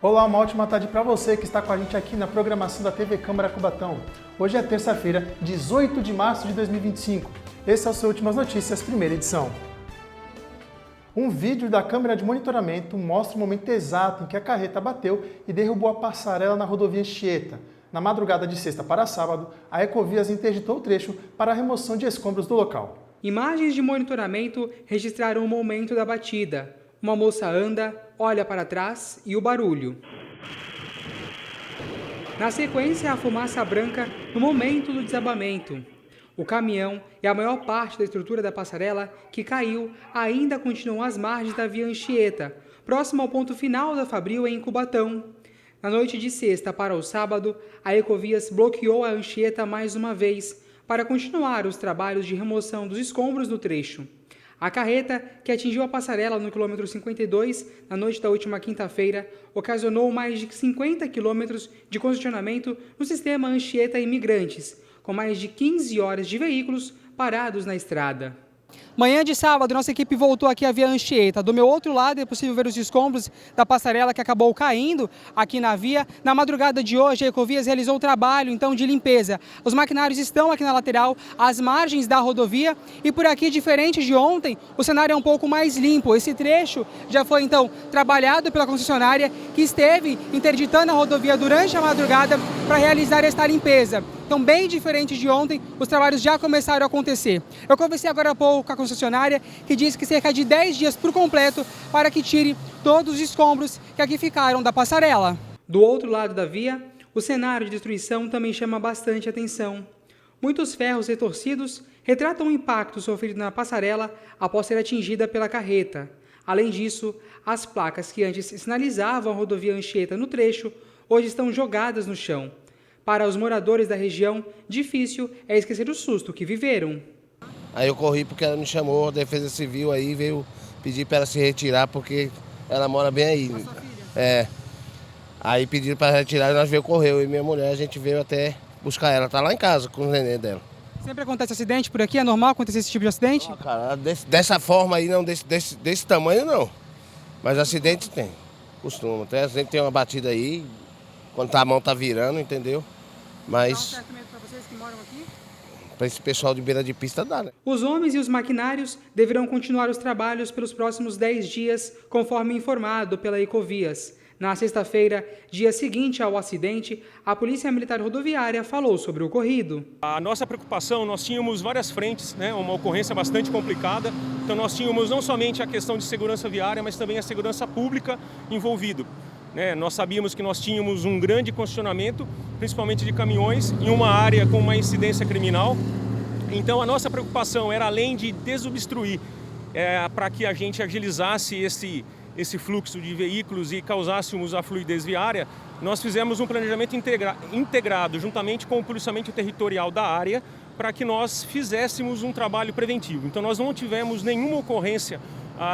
Olá, uma ótima tarde para você que está com a gente aqui na programação da TV Câmara Cubatão. Hoje é terça-feira, 18 de março de 2025. Esse é o seu Últimas Notícias, primeira edição. Um vídeo da câmera de monitoramento mostra o momento exato em que a carreta bateu e derrubou a passarela na rodovia Anchieta. Na madrugada de sexta para sábado, a Ecovias interditou o trecho para a remoção de escombros do local. Imagens de monitoramento registraram o momento da batida. Uma moça anda, olha para trás e o barulho. Na sequência, a fumaça branca no momento do desabamento. O caminhão e a maior parte da estrutura da passarela que caiu ainda continuam às margens da via Anchieta, próximo ao ponto final da Fabril em Cubatão. Na noite de sexta para o sábado, a Ecovias bloqueou a Anchieta mais uma vez para continuar os trabalhos de remoção dos escombros no trecho. A carreta, que atingiu a passarela no quilômetro 52 na noite da última quinta-feira, ocasionou mais de 50 quilômetros de congestionamento no sistema Anchieta Imigrantes, com mais de 15 horas de veículos parados na estrada. Manhã de sábado, nossa equipe voltou aqui à via Anchieta. Do meu outro lado é possível ver os escombros da passarela que acabou caindo aqui na via. Na madrugada de hoje, a Ecovias realizou o trabalho então de limpeza. Os maquinários estão aqui na lateral, às margens da rodovia, e por aqui, diferente de ontem, o cenário é um pouco mais limpo. Esse trecho já foi então trabalhado pela concessionária, que esteve interditando a rodovia durante a madrugada para realizar esta limpeza. Então, bem diferente de ontem, os trabalhos já começaram a acontecer. Eu conversei agora há pouco com a concessionária, que disse que cerca de 10 dias por completo para que tire todos os escombros que aqui ficaram da passarela. Do outro lado da via, o cenário de destruição também chama bastante atenção. Muitos ferros retorcidos retratam o impacto sofrido na passarela após ser atingida pela carreta. Além disso, as placas que antes sinalizavam a rodovia Anchieta no trecho, hoje estão jogadas no chão. Para os moradores da região, difícil é esquecer o susto que viveram. Aí eu corri porque ela me chamou, a Defesa Civil aí veio pedir para ela se retirar porque ela mora bem aí. A sua filha? É. Aí pediram para retirar e nós veio correr. Eu e minha mulher, a gente veio até buscar ela. Tá lá em casa com o neném dela. Sempre acontece acidente por aqui? É normal acontecer esse tipo de acidente? Não, cara, dessa forma aí, não, desse tamanho não. Mas acidente tem. Costuma. Até a gente tem uma batida aí, quando a mão tá virando, entendeu? Mas Dá um certo medo para vocês que moram aqui? para esse pessoal de beira de pista dá, né? Os homens e os maquinários deverão continuar os trabalhos pelos próximos 10 dias, conforme informado pela Ecovias. Na sexta-feira, dia seguinte ao acidente, a Polícia Militar Rodoviária falou sobre o ocorrido. A nossa preocupação, nós tínhamos várias frentes, né, uma ocorrência bastante complicada. Então nós tínhamos não somente a questão de segurança viária, mas também a segurança pública envolvido. Nós sabíamos que nós tínhamos um grande congestionamento, principalmente de caminhões, em uma área com uma incidência criminal. Então a nossa preocupação era, além de desobstruir, para que a gente agilizasse esse fluxo de veículos e causássemos a fluidez viária, nós fizemos um planejamento integrado juntamente com o policiamento territorial da área para que nós fizéssemos um trabalho preventivo. Então nós não tivemos nenhuma ocorrência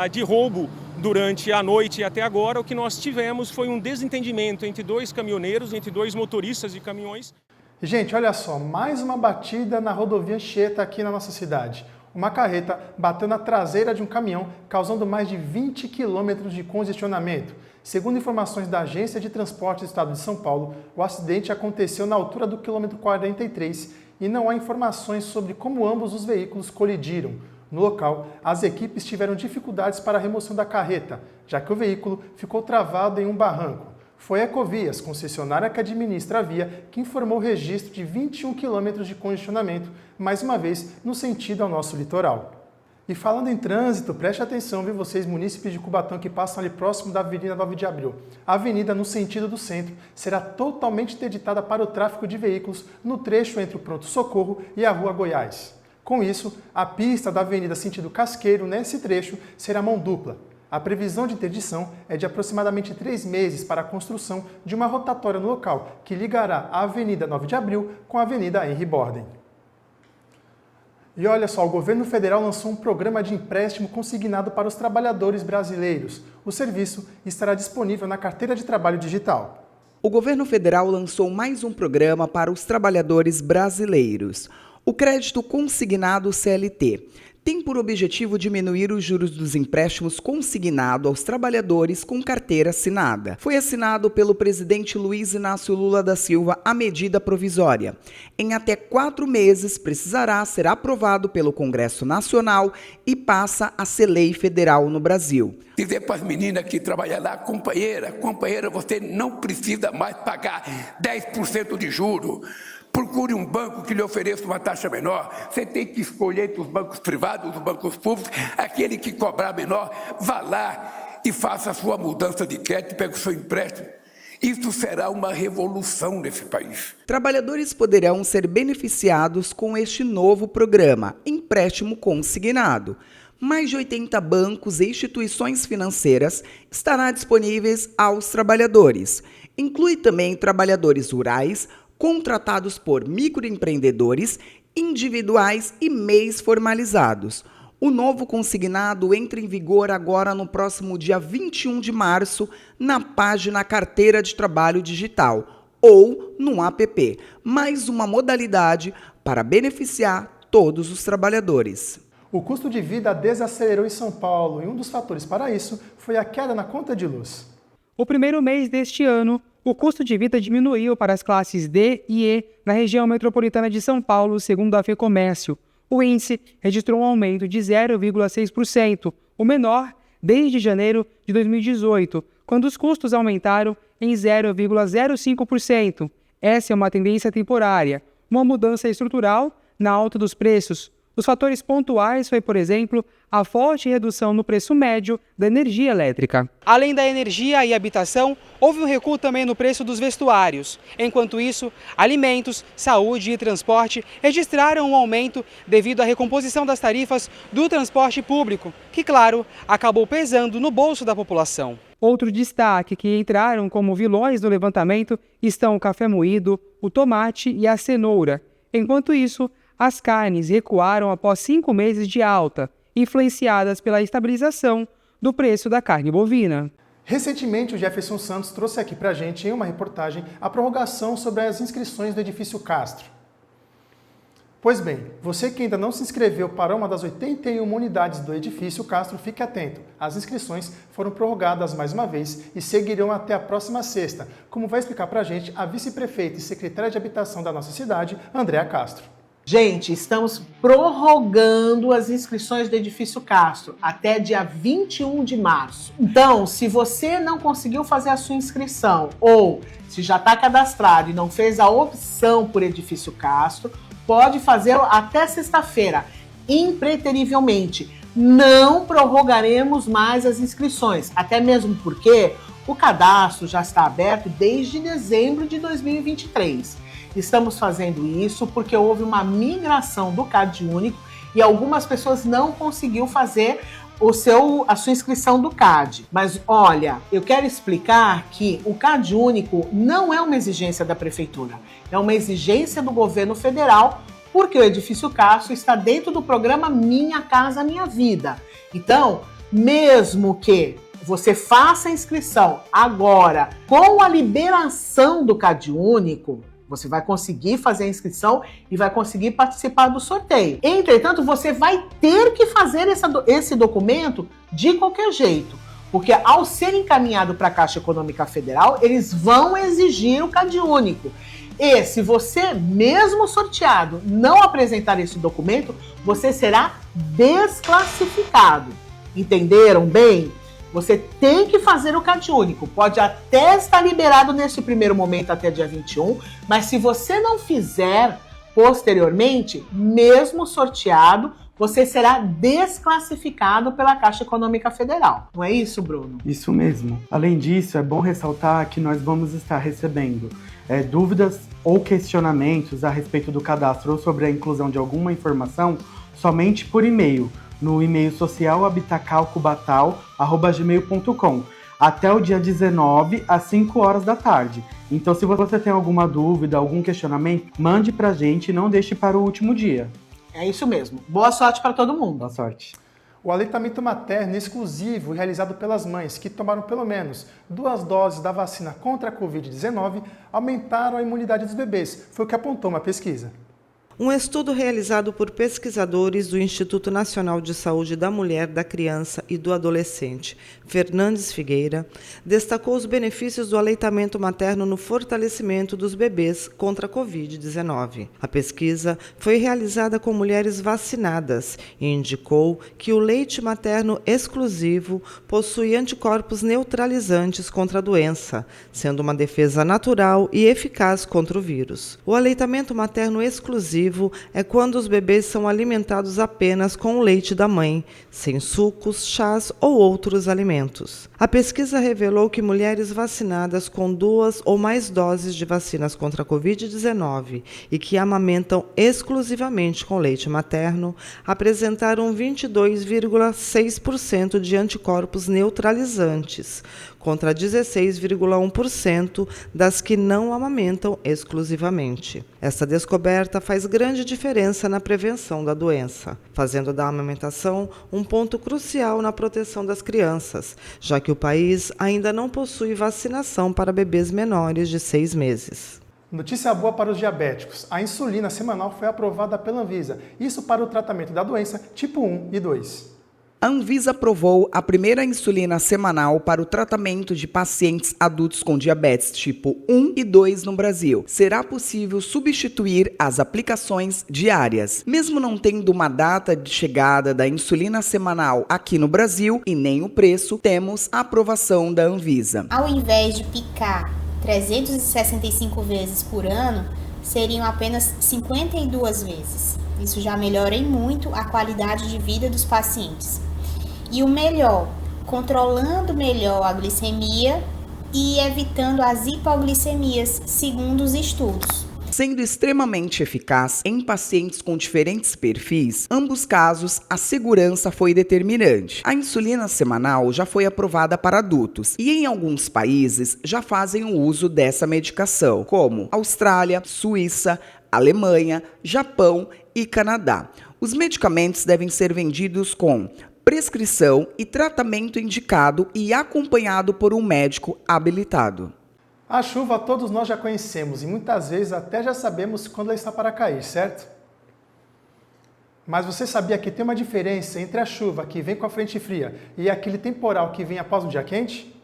de roubo durante a noite e até agora. O que nós tivemos foi um desentendimento entre dois caminhoneiros, entre dois motoristas de caminhões. Gente, olha só, mais uma batida na rodovia Anchieta aqui na nossa cidade. Uma carreta bateu na traseira de um caminhão, causando mais de 20 quilômetros de congestionamento. Segundo informações da Agência de Transportes do Estado de São Paulo, o acidente aconteceu na altura do quilômetro 43 e não há informações sobre como ambos os veículos colidiram. No local, as equipes tiveram dificuldades para a remoção da carreta, já que o veículo ficou travado em um barranco. Foi a Ecovias, concessionária que administra a via, que informou o registro de 21 quilômetros de congestionamento, mais uma vez no sentido ao nosso litoral. E falando em trânsito, preste atenção, viu vocês, munícipes de Cubatão que passam ali próximo da Avenida 9 de Abril. A avenida no sentido do centro será totalmente interditada para o tráfego de veículos no trecho entre o Pronto Socorro e a Rua Goiás. Com isso, a pista da avenida sentido Casqueiro, nesse trecho, será mão dupla. A previsão de interdição é de aproximadamente 3 meses para a construção de uma rotatória no local, que ligará a Avenida 9 de Abril com a Avenida Henry Borden. E olha só, o governo federal lançou um programa de empréstimo consignado para os trabalhadores brasileiros. O serviço estará disponível na carteira de trabalho digital. O governo federal lançou mais um programa para os trabalhadores brasileiros. O crédito consignado CLT tem por objetivo diminuir os juros dos empréstimos consignados aos trabalhadores com carteira assinada. Foi assinado pelo presidente Luiz Inácio Lula da Silva a medida provisória. Em até 4 meses, precisará ser aprovado pelo Congresso Nacional e passa a ser lei federal no Brasil. Dizer para as meninas que trabalham lá, companheira, você não precisa mais pagar 10% de juro. Procure um banco que lhe ofereça uma taxa menor. Você tem que escolher entre os bancos privados, os bancos públicos, aquele que cobrar menor, vá lá e faça a sua mudança de crédito, pegue o seu empréstimo. Isso será uma revolução nesse país. Trabalhadores poderão ser beneficiados com este novo programa, empréstimo consignado. Mais de 80 bancos e instituições financeiras estarão disponíveis aos trabalhadores. Inclui também trabalhadores rurais, contratados por microempreendedores, individuais e MEIs formalizados. O novo consignado entra em vigor agora no próximo dia 21 de março na página Carteira de Trabalho Digital ou no app, mais uma modalidade para beneficiar todos os trabalhadores. O custo de vida desacelerou em São Paulo e um dos fatores para isso foi a queda na conta de luz. O primeiro mês deste ano, o custo de vida diminuiu para as classes D e E na região metropolitana de São Paulo, segundo a FEComércio. O índice registrou um aumento de 0,6%, o menor desde janeiro de 2018, quando os custos aumentaram em 0,05%. Essa é uma tendência temporária, uma mudança estrutural na alta dos preços. Os fatores pontuais foi, por exemplo, a forte redução no preço médio da energia elétrica. Além da energia e habitação, houve um recuo também no preço dos vestuários. Enquanto isso, alimentos, saúde e transporte registraram um aumento devido à recomposição das tarifas do transporte público, que, claro, acabou pesando no bolso da população. Outro destaque que entraram como vilões do levantamento estão o café moído, o tomate e a cenoura. Enquanto isso, as carnes recuaram após 5 meses de alta, influenciadas pela estabilização do preço da carne bovina. Recentemente, o Jefferson Santos trouxe aqui pra gente, em uma reportagem, a prorrogação sobre as inscrições do Edifício Castro. Pois bem, você que ainda não se inscreveu para uma das 81 unidades do Edifício Castro, fique atento. As inscrições foram prorrogadas mais uma vez e seguirão até a próxima sexta, como vai explicar pra gente a vice-prefeita e secretária de Habitação da nossa cidade, Andréa Castro. Gente, estamos prorrogando as inscrições do Edifício Castro até dia 21 de março. Então, se você não conseguiu fazer a sua inscrição ou se já está cadastrado e não fez a opção por Edifício Castro, pode fazê-lo até sexta-feira, impreterivelmente. Não prorrogaremos mais as inscrições, até mesmo porque o cadastro já está aberto desde dezembro de 2023. Estamos fazendo isso porque houve uma migração do CadÚnico e algumas pessoas não conseguiram fazer a sua inscrição do CAD. Mas olha, eu quero explicar que o CadÚnico não é uma exigência da Prefeitura, é uma exigência do governo federal, porque o Edifício Castro está dentro do programa Minha Casa Minha Vida. Então, mesmo que você faça a inscrição agora com a liberação do CadÚnico, você vai conseguir fazer a inscrição e vai conseguir participar do sorteio. Entretanto, você vai ter que fazer esse documento de qualquer jeito, porque ao ser encaminhado para a Caixa Econômica Federal, eles vão exigir o CadÚnico. E se você, mesmo sorteado, não apresentar esse documento, você será desclassificado. Entenderam bem? Você tem que fazer o CadÚnico. Pode até estar liberado nesse primeiro momento até dia 21, mas se você não fizer posteriormente, mesmo sorteado, você será desclassificado pela Caixa Econômica Federal. Não é isso, Bruno? Isso mesmo. Além disso, é bom ressaltar que nós vamos estar recebendo dúvidas ou questionamentos a respeito do cadastro ou sobre a inclusão de alguma informação somente por e-mail, no e-mail social habitacalcubatal@gmail.com, até o dia 19, às 5 horas da tarde. Então, se você tem alguma dúvida, algum questionamento, mande pra gente e não deixe para o último dia. É isso mesmo. Boa sorte para todo mundo. Boa sorte. O aleitamento materno exclusivo realizado pelas mães que tomaram pelo menos 2 doses da vacina contra a Covid-19 aumentaram a imunidade dos bebês, foi o que apontou uma pesquisa. Um estudo realizado por pesquisadores do Instituto Nacional de Saúde da Mulher, da Criança e do Adolescente, Fernandes Figueira, destacou os benefícios do aleitamento materno no fortalecimento dos bebês contra a Covid-19. A pesquisa foi realizada com mulheres vacinadas e indicou que o leite materno exclusivo possui anticorpos neutralizantes contra a doença, sendo uma defesa natural e eficaz contra o vírus. O aleitamento materno exclusivo é quando os bebês são alimentados apenas com o leite da mãe, sem sucos, chás ou outros alimentos. A pesquisa revelou que mulheres vacinadas com 2 ou mais doses de vacinas contra a Covid-19 e que amamentam exclusivamente com leite materno apresentaram 22,6% de anticorpos neutralizantes, contra 16,1% das que não amamentam exclusivamente. Essa descoberta faz grande diferença na prevenção da doença, fazendo da amamentação um ponto crucial na proteção das crianças, já que o país ainda não possui vacinação para bebês menores de 6 meses. Notícia boa para os diabéticos. A insulina semanal foi aprovada pela Anvisa, isso para o tratamento da doença tipo 1 e 2. A Anvisa aprovou a primeira insulina semanal para o tratamento de pacientes adultos com diabetes tipo 1 e 2 no Brasil. Será possível substituir as aplicações diárias. Mesmo não tendo uma data de chegada da insulina semanal aqui no Brasil e nem o preço, temos a aprovação da Anvisa. Ao invés de picar 365 vezes por ano, seriam apenas 52 vezes. Isso já melhora em muito a qualidade de vida dos pacientes. E o melhor, controlando melhor a glicemia e evitando as hipoglicemias, segundo os estudos. Sendo extremamente eficaz em pacientes com diferentes perfis, ambos casos a segurança foi determinante. A insulina semanal já foi aprovada para adultos e em alguns países já fazem o uso dessa medicação, como Austrália, Suíça, Alemanha, Japão e Canadá. Os medicamentos devem ser vendidos com prescrição e tratamento indicado e acompanhado por um médico habilitado. A chuva todos nós já conhecemos e muitas vezes até já sabemos quando ela está para cair, certo? Mas você sabia que tem uma diferença entre a chuva que vem com a frente fria e aquele temporal que vem após um dia quente?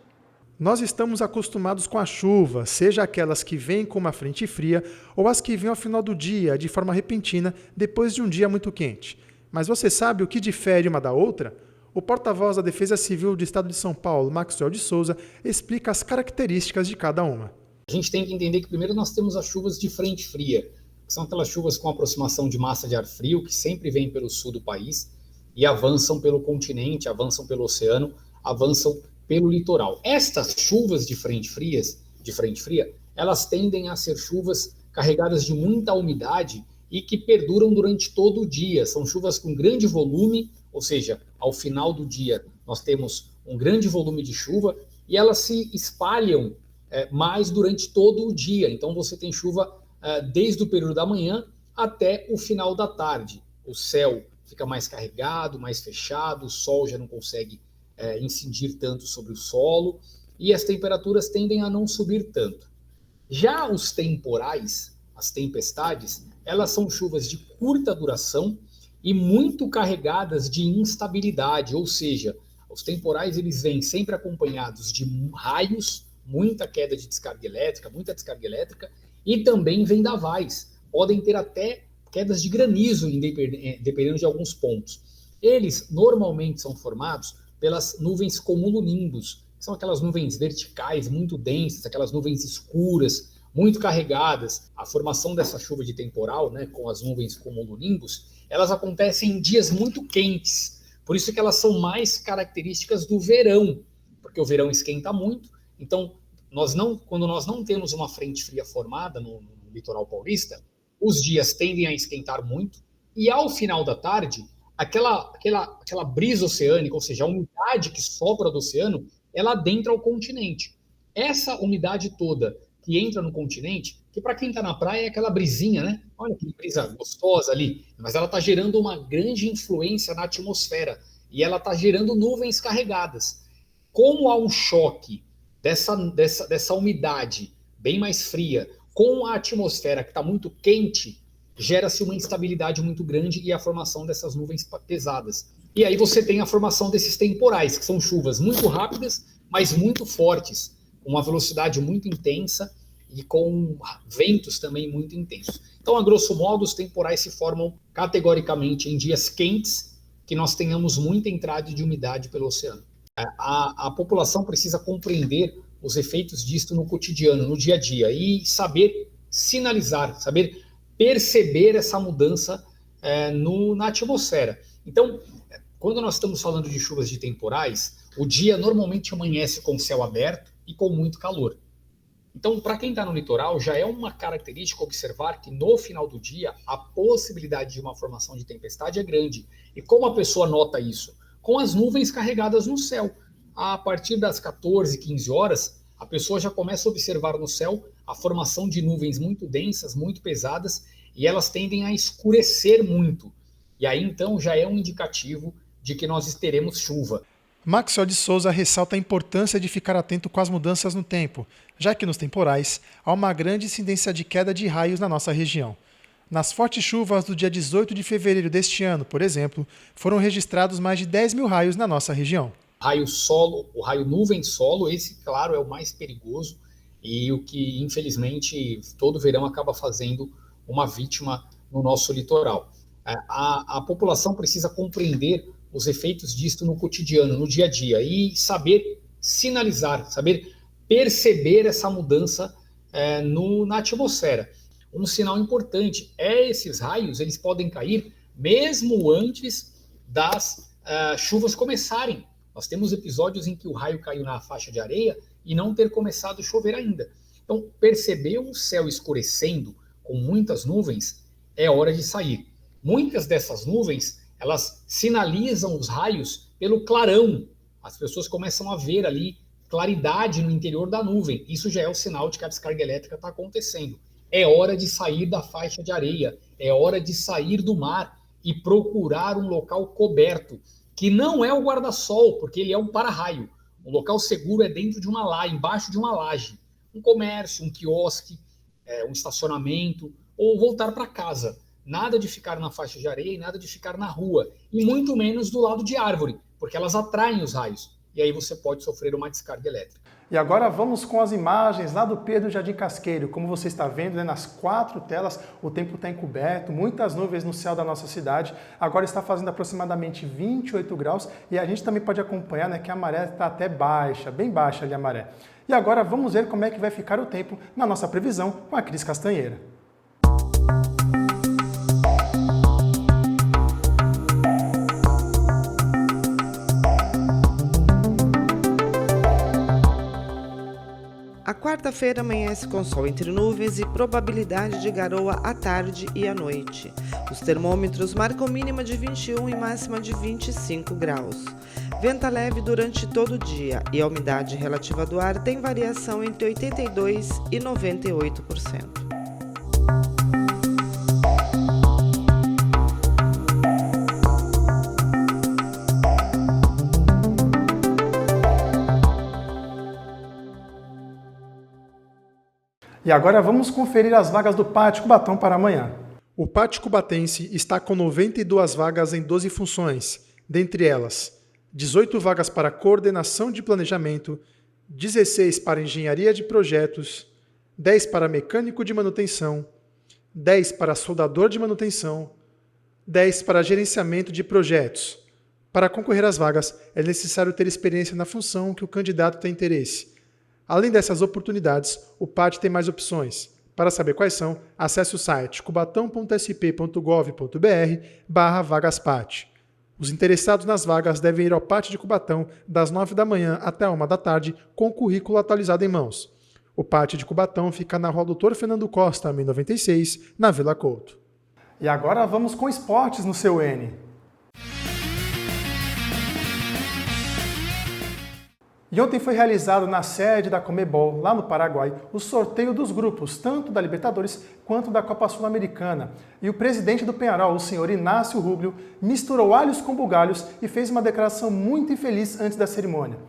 Nós estamos acostumados com a chuva, seja aquelas que vêm com uma frente fria ou as que vêm ao final do dia, de forma repentina, depois de um dia muito quente. Mas você sabe o que difere uma da outra? O porta-voz da Defesa Civil do Estado de São Paulo, Maxwell de Souza, explica as características de cada uma. A gente tem que entender que primeiro nós temos as chuvas de frente fria, que são aquelas chuvas com aproximação de massa de ar frio, que sempre vêm pelo sul do país e avançam pelo continente, avançam pelo oceano, avançam pelo litoral. Estas chuvas de frente fria, elas tendem a ser chuvas carregadas de muita umidade e que perduram durante todo o dia. São chuvas com grande volume, ou seja, ao final do dia nós temos um grande volume de chuva e elas se espalham mais durante todo o dia. Então você tem chuva desde o período da manhã até o final da tarde. O céu fica mais carregado, mais fechado, o sol já não consegue incidir tanto sobre o solo e as temperaturas tendem a não subir tanto. Já os temporais, as tempestades, elas são chuvas de curta duração e muito carregadas de instabilidade, ou seja, os temporais eles vêm sempre acompanhados de raios, muita queda de descarga elétrica e também vendavais. Podem ter até quedas de granizo, dependendo de alguns pontos. Eles normalmente são formados pelas nuvens cumulonimbus, que são aquelas nuvens verticais muito densas, aquelas nuvens escuras, muito carregadas. A formação dessa chuva de temporal, com as nuvens cumulonimbus, elas acontecem em dias muito quentes. Por isso que elas são mais características do verão, porque o verão esquenta muito. Então, quando nós não temos uma frente fria formada no litoral paulista, os dias tendem a esquentar muito e ao final da tarde, aquela brisa oceânica, ou seja, a umidade que sopra do oceano, ela adentra o continente. Essa umidade toda que entra no continente, que para quem está na praia é aquela brisinha, né? Olha que brisa gostosa ali, mas ela está gerando uma grande influência na atmosfera e ela está gerando nuvens carregadas. Como há um choque dessa umidade bem mais fria com a atmosfera que está muito quente, gera-se uma instabilidade muito grande e a formação dessas nuvens pesadas. E aí você tem a formação desses temporais, que são chuvas muito rápidas, mas muito fortes, com uma velocidade muito intensa e com ventos também muito intensos. Então, a grosso modo, os temporais se formam categoricamente em dias quentes, que nós tenhamos muita entrada de umidade pelo oceano. A população precisa compreender os efeitos disto no cotidiano, no dia a dia, e saber sinalizar, saber perceber essa mudança na atmosfera. Então, quando nós estamos falando de chuvas de temporais, o dia normalmente amanhece com o céu aberto e com muito calor. Então, para quem está no litoral, já é uma característica observar que no final do dia a possibilidade de uma formação de tempestade é grande. E como a pessoa nota isso? Com as nuvens carregadas no céu. A partir das 14, 15 horas, a pessoa já começa a observar no céu a formação de nuvens muito densas, muito pesadas, e elas tendem a escurecer muito. E aí, então, já é um indicativo de que nós teremos chuva. Maxwell de Souza ressalta a importância de ficar atento com as mudanças no tempo, já que nos temporais há uma grande incidência de queda de raios na nossa região. Nas fortes chuvas do dia 18 de fevereiro deste ano, por exemplo, foram registrados mais de 10 mil raios na nossa região. Raio solo, o raio nuvem solo, esse, claro, é o mais perigoso e o que, infelizmente, todo verão acaba fazendo uma vítima no nosso litoral. A população precisa compreender os efeitos disto no cotidiano, no dia a dia, e saber sinalizar, saber perceber essa mudança na atmosfera. Um sinal importante é esses raios, eles podem cair mesmo antes das chuvas começarem. Nós temos episódios em que o raio caiu na faixa de areia e não ter começado a chover ainda. Então, perceber o céu escurecendo com muitas nuvens é hora de sair. Muitas dessas nuvens, elas sinalizam os raios pelo clarão. As pessoas começam a ver ali claridade no interior da nuvem. Isso já é o sinal de que a descarga elétrica está acontecendo. É hora de sair da faixa de areia, é hora de sair do mar e procurar um local coberto, que não é o guarda-sol, porque ele é um para-raio. O local seguro é dentro de uma laje, embaixo de uma laje. Um comércio, um quiosque, um estacionamento, ou voltar para casa. Nada de ficar na faixa de areia e nada de ficar na rua. E muito menos do lado de árvore, porque elas atraem os raios. E aí você pode sofrer uma descarga elétrica. E agora vamos com as imagens lá do Pier do Jardim Casqueiro. Como você está vendo, nas 4 telas, o tempo está encoberto, muitas nuvens no céu da nossa cidade. Agora está fazendo aproximadamente 28 graus e a gente também pode acompanhar que a maré está até baixa, bem baixa ali a maré. E agora vamos ver como é que vai ficar o tempo na nossa previsão com a Cris Castanheira. A quarta-feira amanhece com sol entre nuvens e probabilidade de garoa à tarde e à noite. Os termômetros marcam mínima de 21 e máxima de 25 graus. Venta leve durante todo o dia e a umidade relativa do ar tem variação entre 82% e 98%. E agora vamos conferir as vagas do Pátio Cubatão para amanhã. O Pátio Cubatense está com 92 vagas em 12 funções, dentre elas 18 vagas para coordenação de planejamento, 16 para engenharia de projetos, 10 para mecânico de manutenção, 10 para soldador de manutenção, 10 para gerenciamento de projetos. Para concorrer às vagas, é necessário ter experiência na função que o candidato tem interesse. Além dessas oportunidades, o PAT tem mais opções. Para saber quais são, acesse o site cubatão.sp.gov.br/vagaspat. Os interessados nas vagas devem ir ao PAT de Cubatão das 9 da manhã até a 1 da tarde com o currículo atualizado em mãos. O PAT de Cubatão fica na Rua Dr. Fernando Costa, 1096, na Vila Couto. E agora vamos com esportes no seu N. E ontem foi realizado na sede da Conmebol, lá no Paraguai, o sorteio dos grupos, tanto da Libertadores quanto da Copa Sul-Americana. E o presidente do Peñarol, o senhor Inácio Rubio, misturou alhos com bugalhos e fez uma declaração muito infeliz antes da cerimônia.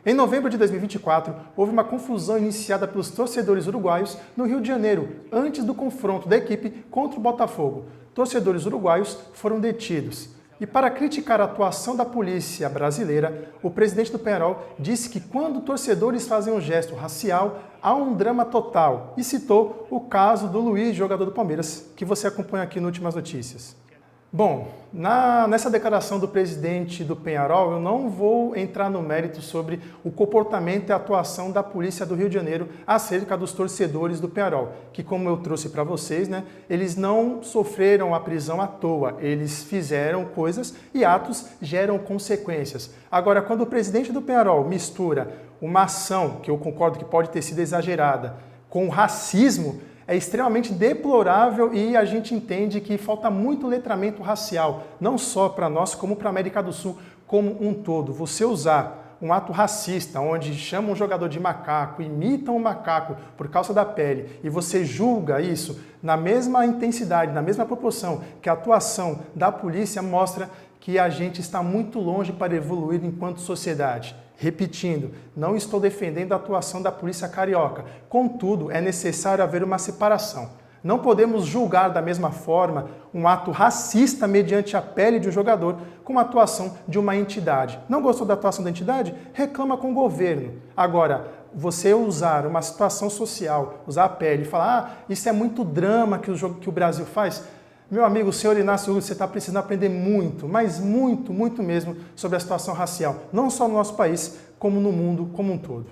Em novembro de 2024, houve uma confusão iniciada pelos torcedores uruguaios no Rio de Janeiro, antes do confronto da equipe contra o Botafogo. Torcedores uruguaios foram detidos. E para criticar a atuação da polícia brasileira, o presidente do Peñarol disse que quando torcedores fazem um gesto racial, há um drama total e citou o caso do Luiz, jogador do Palmeiras, que você acompanha aqui no Últimas Notícias. Bom, nessa declaração do presidente do Peñarol, eu não vou entrar no mérito sobre o comportamento e a atuação da polícia do Rio de Janeiro acerca dos torcedores do Peñarol, que, como eu trouxe para vocês, eles não sofreram a prisão à toa, eles fizeram coisas e atos geram consequências. Agora, quando o presidente do Peñarol mistura uma ação, que eu concordo que pode ter sido exagerada, com racismo, é extremamente deplorável e a gente entende que falta muito letramento racial, não só para nós, como para a América do Sul como um todo. Você usar um ato racista, onde chama um jogador de macaco, imitam um macaco por causa da pele, e você julga isso na mesma intensidade, na mesma proporção que a atuação da polícia, mostra que a gente está muito longe para evoluir enquanto sociedade. Repetindo, não estou defendendo a atuação da polícia carioca, contudo, é necessário haver uma separação. Não podemos julgar da mesma forma um ato racista mediante a pele de um jogador com a atuação de uma entidade. Não gostou da atuação da entidade? Reclama com o governo. Agora, você usar uma situação social, usar a pele e falar isso é muito drama que o Brasil faz, meu amigo, o senhor Inácio Hugo, você está precisando aprender muito, mas muito, muito mesmo, sobre a situação racial, não só no nosso país, como no mundo como um todo.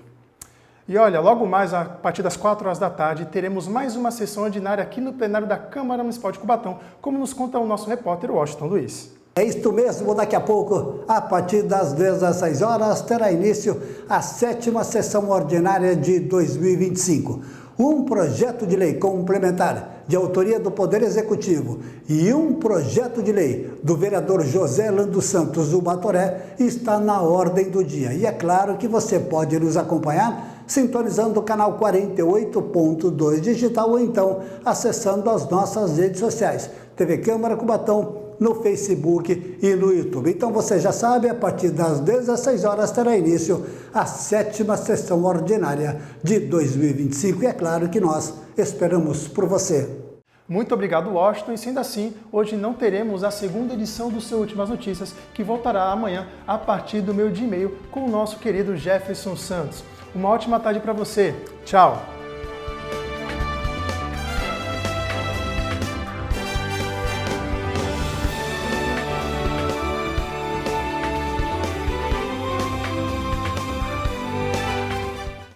E olha, logo mais, a partir das 4 horas da tarde, teremos mais uma sessão ordinária aqui no plenário da Câmara Municipal de Cubatão, como nos conta o nosso repórter Washington Luiz. É isto mesmo, daqui a pouco, a partir das 16 horas, terá início a 7ª sessão ordinária de 2025. Um projeto de lei complementar de autoria do Poder Executivo e um projeto de lei do vereador José Lando Santos do Batoré está na ordem do dia. E é claro que você pode nos acompanhar sintonizando o canal 48.2 digital ou então acessando as nossas redes sociais, TV Câmara Cubatão, no Facebook e no YouTube. Então você já sabe, a partir das 16 horas terá início a 7ª sessão ordinária de 2025 e é claro que nós esperamos por você. Muito obrigado, Washington, e sendo assim, hoje não teremos a segunda edição do seu Últimas Notícias, que voltará amanhã a partir do meio-dia e meio com o nosso querido Jefferson Santos. Uma ótima tarde para você. Tchau!